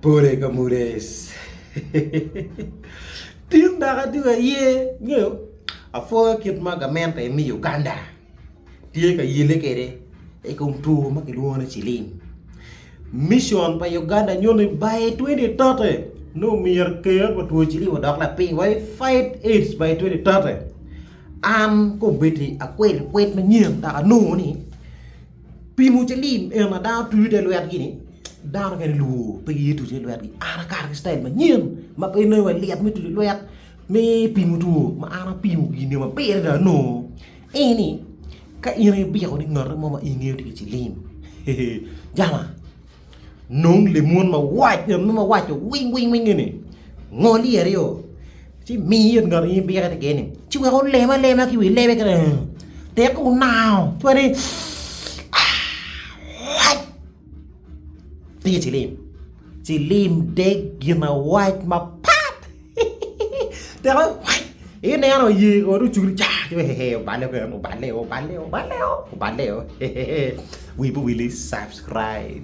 Pure kamures. Tiếng đã đưa ye nhớ à phơi kiệt mà cái men tại mi Uganda tia cái ye lấy cái đấy ấy công tu mà cái luôn nó chỉ lim mission pa Uganda nhon by 2030 no mir care but we chỉ lim đó là pay way fight AIDS by 2030 am cũng biết thì à quên mà nhiều ta nô nè pimo cilim em mà đau tui để loẹt gì nè đau cái lù bây giờ tui để loẹt gì à cái style mà nhiều mà bây nơi mà liệt mới tui loẹt me pimo tu mà ana pimo gini mà bây giờ no ini cái ini biar đi ngờ mà ini thì chỉ lim ja mà nung limon mà white mà white cho wing này ngon đi à điều chứ mi ngờ ini biar cái cái này chứ không lem mà cái gì lem cái này té con nào thôi đi tia chỉ lim để gina white mà Tao nói ý nè rồi gì rồi nó chui cha cho heo bán leo we will subscribe